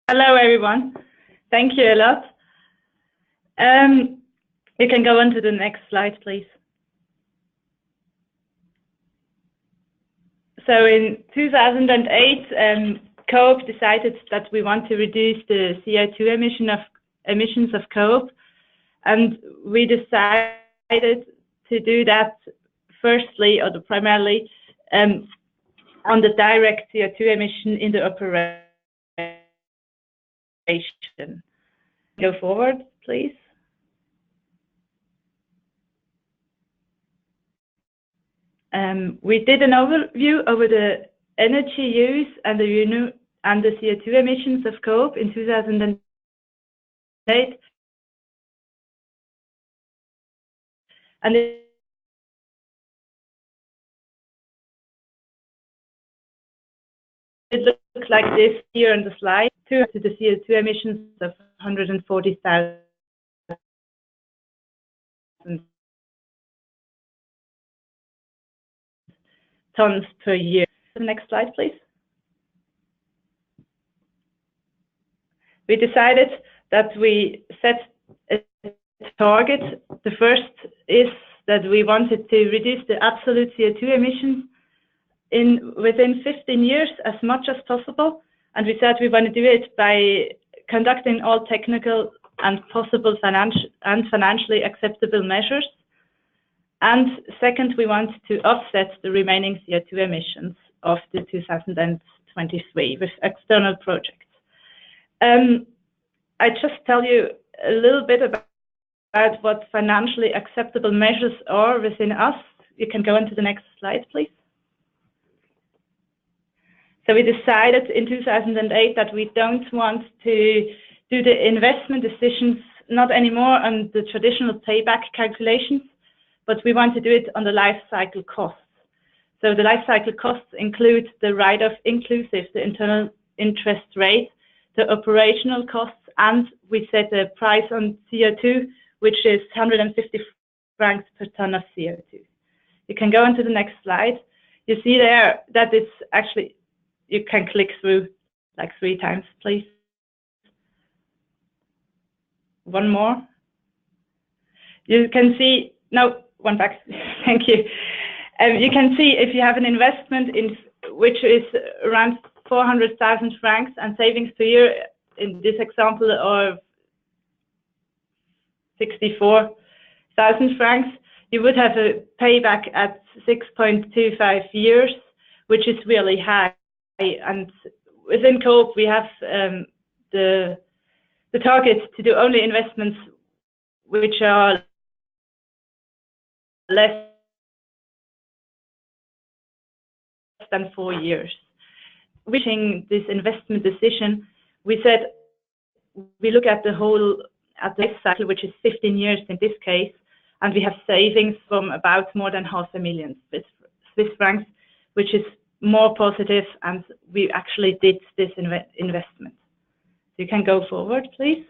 Hello, everyone. Thank you a lot. You can go on to the next slide, please. So in 2008, CoOp decided that we want to reduce the CO2 emissions of CoOp, and we decided to do that firstly, or primarily, on the direct CO2 emission in the operation. Go forward, please. We did an overview over the energy use and the CO2 emissions of CoOp in 2008, and it looks like this here on the slide, to the CO2 emissions of 140,000 tons per year. The next slide, please. We decided that we set a target. The first is that we wanted to reduce the absolute CO2 emissions within 15 years as much as possible, and we said we want to do it by conducting all technical and possible financially acceptable measures. And second, we want to offset the remaining CO2 emissions of the 2023 with external projects. I just tell you a little bit about what financially acceptable measures are within us. You can go into the next slide, please. So we decided in 2008 that we don't want to do the investment decisions, not anymore on the traditional payback calculations, but we want to do it on the life cycle costs. So the life cycle costs include the write-off inclusive, the internal interest rate, the operational costs, and we set a price on CO2, which is 150 francs per ton of CO2. You can go on to the next slide. You see there that it's actually, you can click through like 3 times, please. One more. You can see, no, one back, thank you. You can see if you have an investment in which is around 400,000 francs and savings per year, in this example, of 64,000 francs, you would have a payback at 6.25 years, which is really high. And within CoOp, we have the target to do only investments which are less than 4 years. Reaching this investment decision, we said we look at the whole life cycle, which is 15 years in this case, and we have savings from about more than 500,000 Swiss francs, which is more positive, and we actually did this investment. You can go forward, please.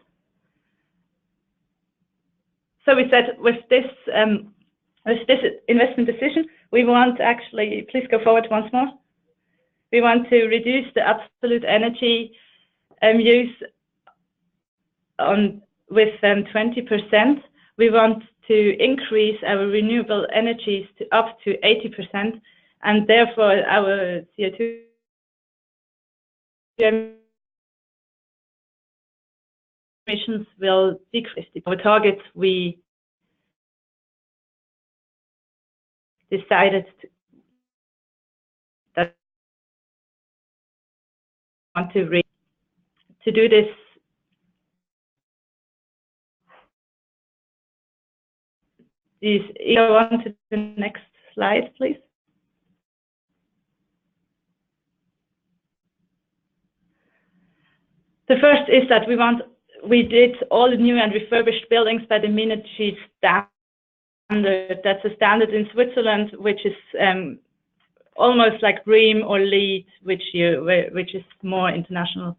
So we said with this investment decision, we want actually, please go forward once more. We want to reduce the absolute energy use with 20%. We want to increase our renewable energies to up to 80%, and therefore our CO2 emissions will decrease. Our targets, we decided that we want to do this. Please go on to the next slide, please. The first is that we did all the new and refurbished buildings by the Minergie standard. That's a standard in Switzerland, which is almost like BREEAM or LEED, which is more international.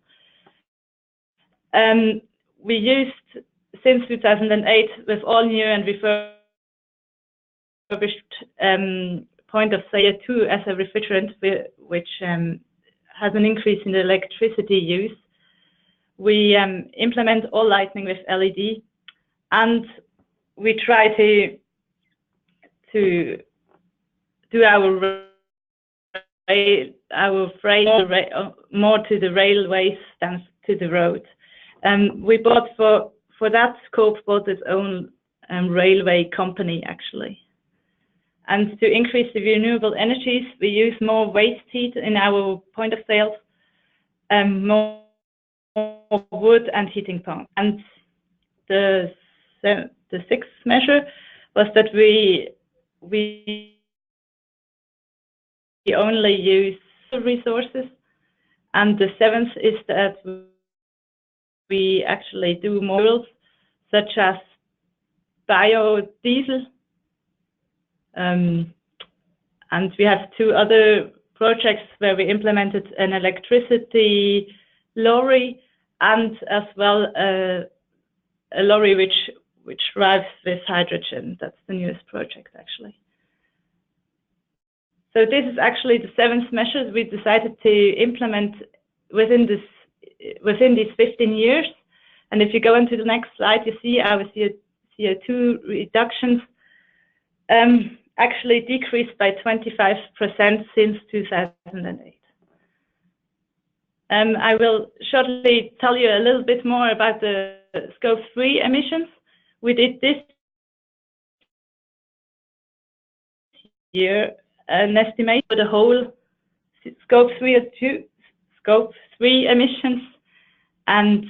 We used since 2008 with all new and refurbished point of sale 2 as a refrigerant, which has an increase in the electricity use. We implement all lighting with LED, and we try to do our freight more to the railways than to the road. We bought for that CoOp bought its own railway company actually. And to increase the renewable energies, we use more waste heat in our point of sales, more wood and heating pumps. And the 6th measure was that we only use resources, and the 7th is that we actually do more, such as biodiesel. And we have 2 other projects where we implemented an electricity lorry and as well a lorry which drives with hydrogen. That's the newest project actually. So this is actually the 7th measure we decided to implement within these 15 years. And if you go into the next slide, you see our CO2 reductions actually decreased by 25% since 2008. I will shortly tell you a little bit more about the Scope 3 emissions. We did this year an estimate for the whole Scope 3 emissions, and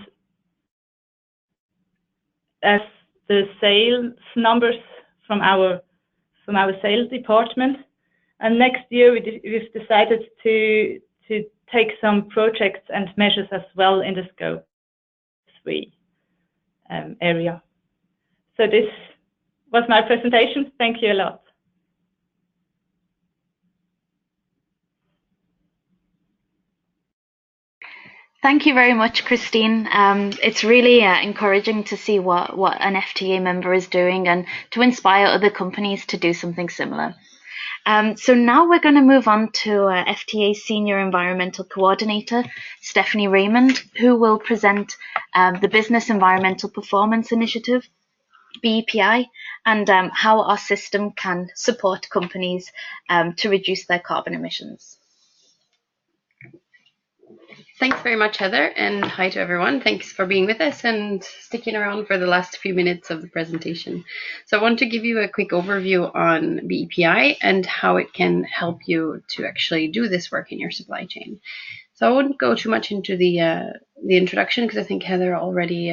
as the sales numbers from our sales department. And next year we've decided to take some projects and measures as well in the scope 3 area. So this was my presentation. Thank you a lot. Thank you very much, Christine. It's really encouraging to see what an FTA member is doing and to inspire other companies to do something similar. So now we're going to move on to FTA Senior Environmental Coordinator, Stephanie Raymond, who will present the Business Environmental Performance Initiative, BPI, and how our system can support companies to reduce their carbon emissions. Thanks very much, Heather, and hi to everyone. Thanks for being with us and sticking around for the last few minutes of the presentation. So I want to give you a quick overview on BPI and how it can help you to actually do this work in your supply chain. So I wouldn't go too much into the introduction because I think Heather already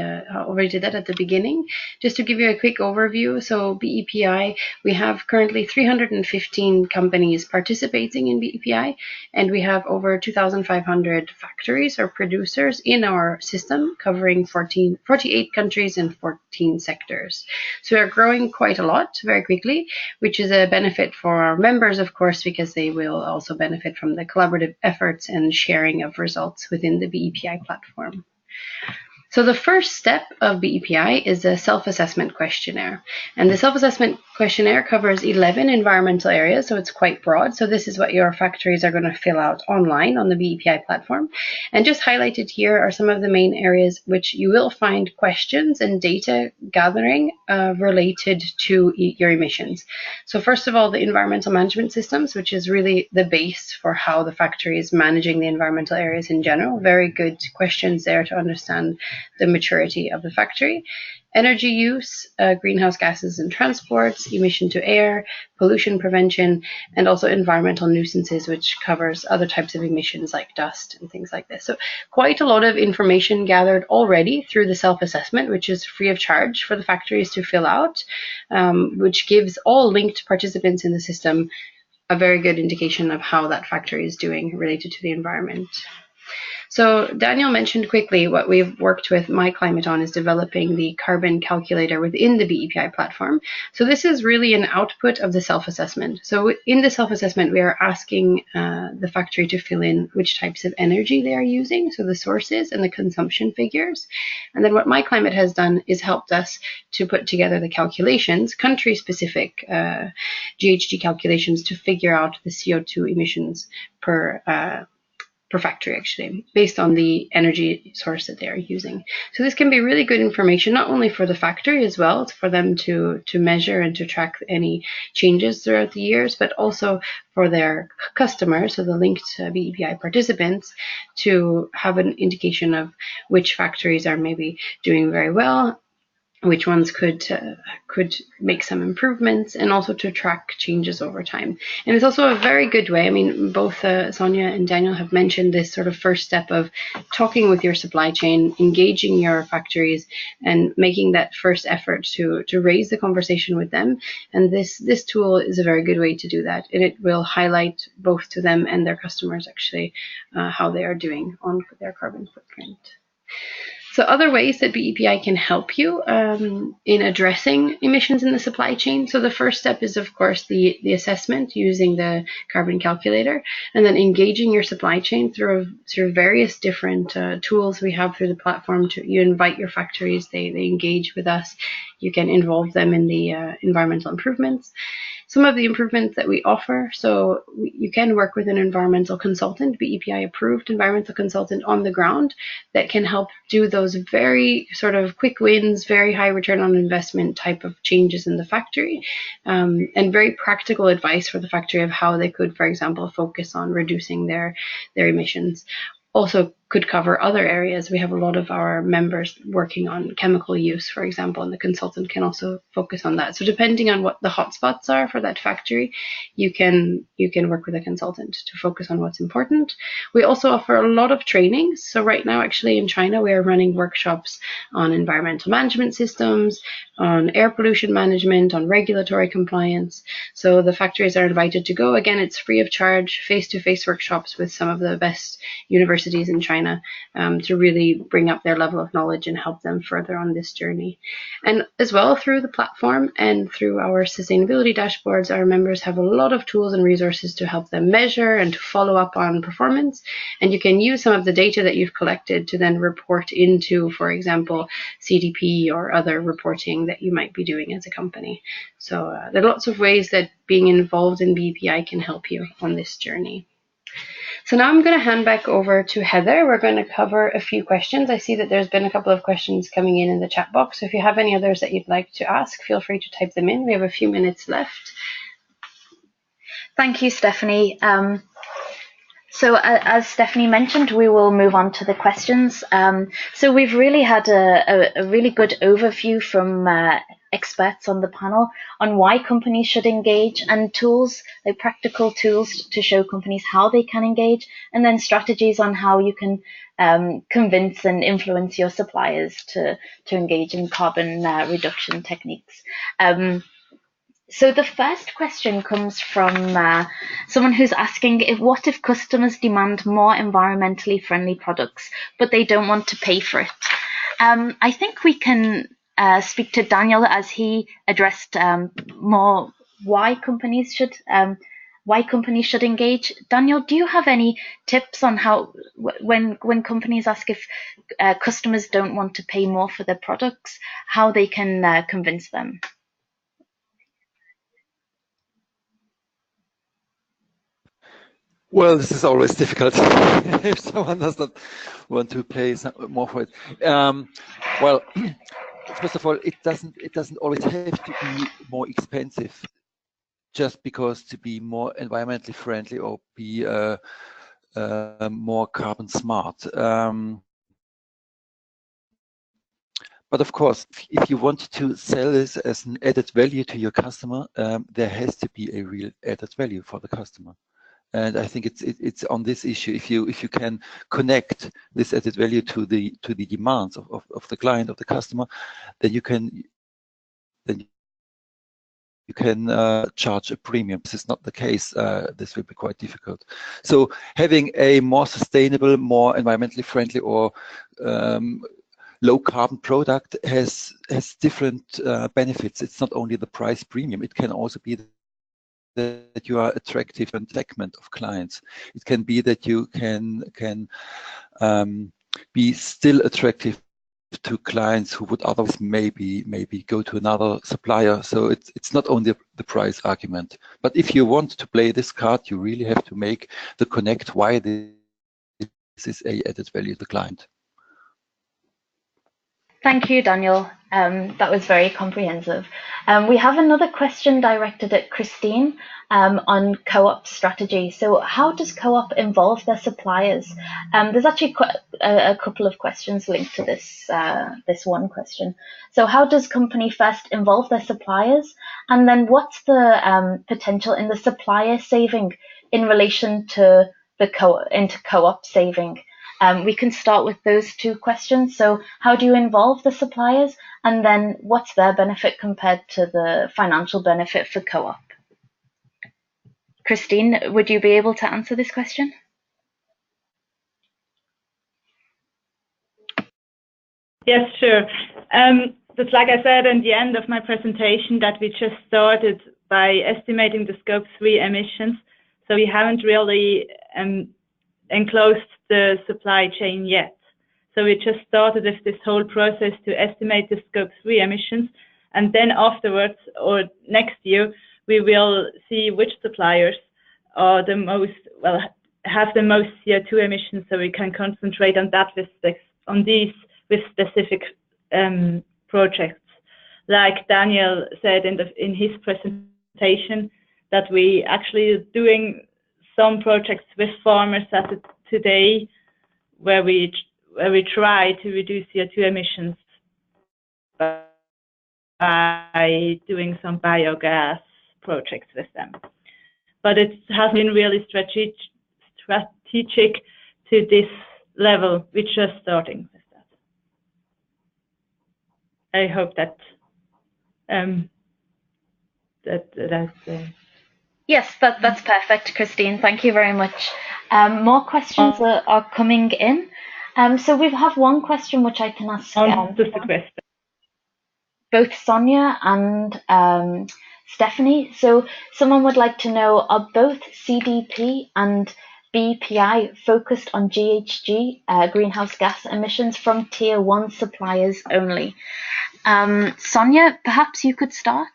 did that at the beginning. Just to give you a quick overview, so BPI, we have currently 315 companies participating in BPI, and we have over 2,500 factories or producers in our system, covering 48 countries and 14 sectors. So we are growing quite a lot very quickly, which is a benefit for our members, of course, because they will also benefit from the collaborative efforts and sharing of results within the BPI platform. So the first step of BPI is a self-assessment questionnaire. And the self-assessment questionnaire covers 11 environmental areas, so it's quite broad. So this is what your factories are going to fill out online on the BPI platform. And just highlighted here are some of the main areas which you will find questions and data gathering related to your emissions. So first of all, the environmental management systems, which is really the base for how the factory is managing the environmental areas in general. Very good questions there to understand the maturity of the factory. Energy use, greenhouse gases and transports, emission to air, pollution prevention, and also environmental nuisances, which covers other types of emissions like dust and things like this. So quite a lot of information gathered already through the self-assessment, which is free of charge for the factories to fill out, which gives all linked participants in the system a very good indication of how that factory is doing related to the environment. So Daniel mentioned quickly what we've worked with MyClimate on is developing the carbon calculator within the BPI platform. So this is really an output of the self-assessment. So in the self-assessment, we are asking the factory to fill in which types of energy they are using, so the sources and the consumption figures. And then what MyClimate has done is helped us to put together the calculations, country-specific GHG calculations to figure out the CO2 emissions per factory, actually, based on the energy source that they are using. So this can be really good information, not only for the factory as well, for them to measure and to track any changes throughout the years, but also for their customers, so the linked BPI participants, to have an indication of which factories are maybe doing very well, which ones could make some improvements, and also to track changes over time. And it's also a very good way. I mean, both Sonia and Daniel have mentioned this sort of first step of talking with your supply chain, engaging your factories, and making that first effort to raise the conversation with them. And this tool is a very good way to do that. And it will highlight both to them and their customers actually how they are doing on their carbon footprint. So other ways that BPI can help you in addressing emissions in the supply chain. So the first step is, of course, the assessment using the carbon calculator, and then engaging your supply chain through various different tools we have through the platform. You invite your factories, they engage with us. You can involve them in the environmental improvements. Some of the improvements that we offer, so you can work with an environmental consultant, BPI approved environmental consultant on the ground, that can help do those very sort of quick wins, very high return on investment type of changes in the factory, and very practical advice for the factory of how they could, for example, focus on reducing their emissions. Also could cover other areas. We have a lot of our members working on chemical use, for example, and the consultant can also focus on that. So depending on what the hotspots are for that factory, you can work with a consultant to focus on what's important. We also offer a lot of trainings. So right now, actually in China, we are running workshops on environmental management systems, on air pollution management, on regulatory compliance. So the factories are invited to go. Again, it's free of charge, face-to-face workshops with some of the best universities in China to really bring up their level of knowledge and help them further on this journey. And as well, through the platform and through our sustainability dashboards, our members have a lot of tools and resources to help them measure and to follow up on performance. And you can use some of the data that you've collected to then report into, for example, CDP or other reporting that you might be doing as a company. So there are lots of ways that being involved in BPI can help you on this journey. So now I'm going to hand back over to Heather. We're going to cover a few questions. I see that there's been a couple of questions coming in the chat box. So if you have any others that you'd like to ask, feel free to type them in. We have a few minutes left. Thank you, Stephanie. So as Stephanie mentioned, we will move on to the questions. So we've really had a really good overview from experts on the panel on why companies should engage, and tools, like practical tools to show companies how they can engage, and then strategies on how you can convince and influence your suppliers to engage in carbon reduction techniques. So the first question comes from someone who's asking, what if customers demand more environmentally friendly products, but they don't want to pay for it? I think we can speak to Daniel, as he addressed more why companies should engage. Daniel, do you have any tips on how, when companies ask if customers don't want to pay more for their products, how they can convince them? Well, this is always difficult if someone does not want to pay more for it. Well, first of all, it doesn't always have to be more expensive just because to be more environmentally friendly or be more carbon smart. But of course, if you want to sell this as an added value to your customer, there has to be a real added value for the customer. And I think it's on this issue. If you can connect this added value to the demands of the client, of the customer, then you can charge a premium. This is not the case. This will be quite difficult. So having a more sustainable, more environmentally friendly, or low carbon product has different benefits. It's not only the price premium. It can also be that you are attractive to a segment of clients. It can be that you can be still attractive to clients who would otherwise maybe go to another supplier. So it's not only the price argument. But if you want to play this card, you really have to make the connect why this is a added value to the client. Thank you, Daniel. That was very comprehensive. We have another question directed at Christine on CoOp strategy. So how does CoOp involve their suppliers? There's actually quite a couple of questions linked to this one question. So how does company first involve their suppliers? And then what's the potential in the supplier saving in relation to the CoOp saving? We can start with those two questions. So how do you involve the suppliers? And then what's their benefit compared to the financial benefit for CoOp? Christine, would you be able to answer this question? Yes, sure. Just like I said in the end of my presentation, that we just started by estimating the Scope 3 emissions. So we haven't really enclosed the supply chain yet. So we just started with this whole process to estimate the Scope 3 emissions, and then afterwards, or next year, we will see which suppliers are the most, well, have the most CO2 emissions, so we can concentrate on that with specific projects. Like Daniel said in his presentation, that we actually are doing some projects with farmers that today where we try to reduce CO2 emissions by doing some biogas projects with them. But it has been really strategic to this level. We're just starting with that. I hope that Yes, that's perfect, Christine. Thank you very much. More questions are coming in. So we have one question which I can ask both Sonia and Stephanie. So someone would like to know, are both CDP and BPI focused on GHG, greenhouse gas emissions from Tier 1 suppliers only? Sonia, perhaps you could start?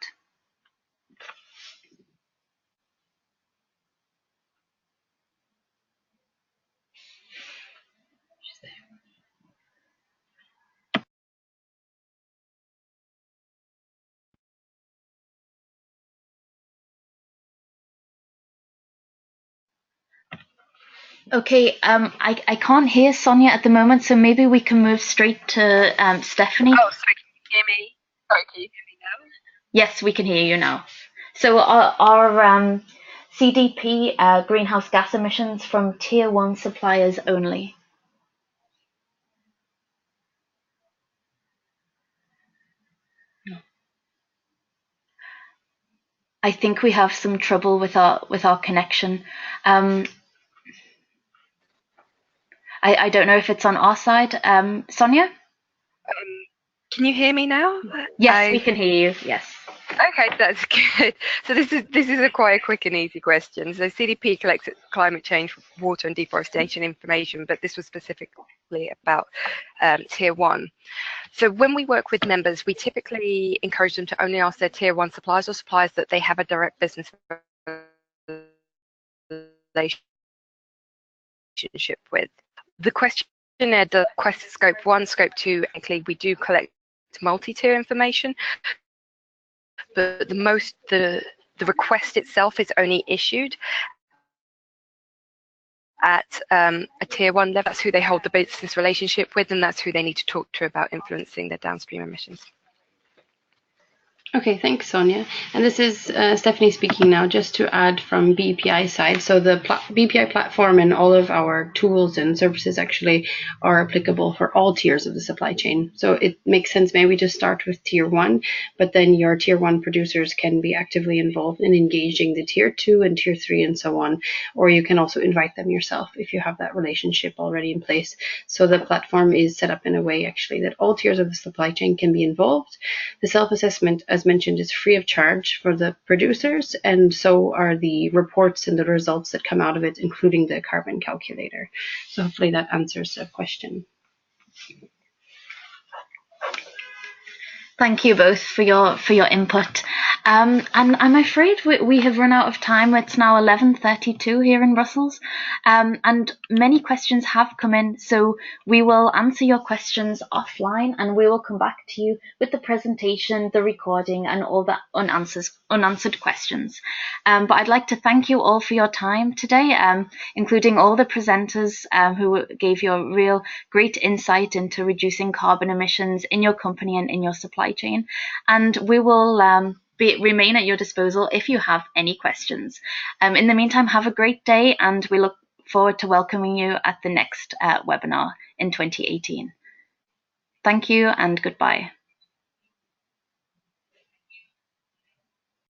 Okay, I can't hear Sonia at the moment, so maybe we can move straight to Stephanie. Oh, sorry, can you hear me? Sorry, can you hear me now? Yes, we can hear you now. So our CDP greenhouse gas emissions from Tier 1 suppliers only? I think we have some trouble with our connection. I don't know if it's on our side. Sonia? Can you hear me now? Yes, we can hear you. Yes. Okay, that's good. So this is quite a quick and easy question. So CDP collects climate change, water and deforestation information, but this was specifically about Tier 1. So when we work with members, we typically encourage them to only ask their Tier 1 suppliers or suppliers that they have a direct business relationship with. The questionnaire does request Scope 1, Scope 2, and we do collect multi-tier information, but the request itself is only issued at a Tier 1 level. That's who they hold the business relationship with, and that's who they need to talk to about influencing their downstream emissions. Okay, thanks, Sonia. And this is Stephanie speaking now, just to add from BPI side. So the BPI platform and all of our tools and services actually are applicable for all tiers of the supply chain. So it makes sense maybe to start with Tier 1, but then your Tier 1 producers can be actively involved in engaging the Tier 2 and Tier 3 and so on. Or you can also invite them yourself if you have that relationship already in place. So the platform is set up in a way actually that all tiers of the supply chain can be involved. The self-assessment, as mentioned, is free of charge for the producers, and so are the reports and the results that come out of it, including the carbon calculator. So hopefully that answers the question. Thank you both for your input. And I'm afraid we have run out of time. It's now 11:32 here in Brussels, and many questions have come in. So we will answer your questions offline, and we will come back to you with the presentation, the recording, and all the unanswered questions. But I'd like to thank you all for your time today, including all the presenters who gave you a real great insight into reducing carbon emissions in your company and in your supply chain. And we will remain at your disposal if you have any questions. In the meantime, have a great day, and we look forward to welcoming you at the next webinar in 2018. Thank you and goodbye.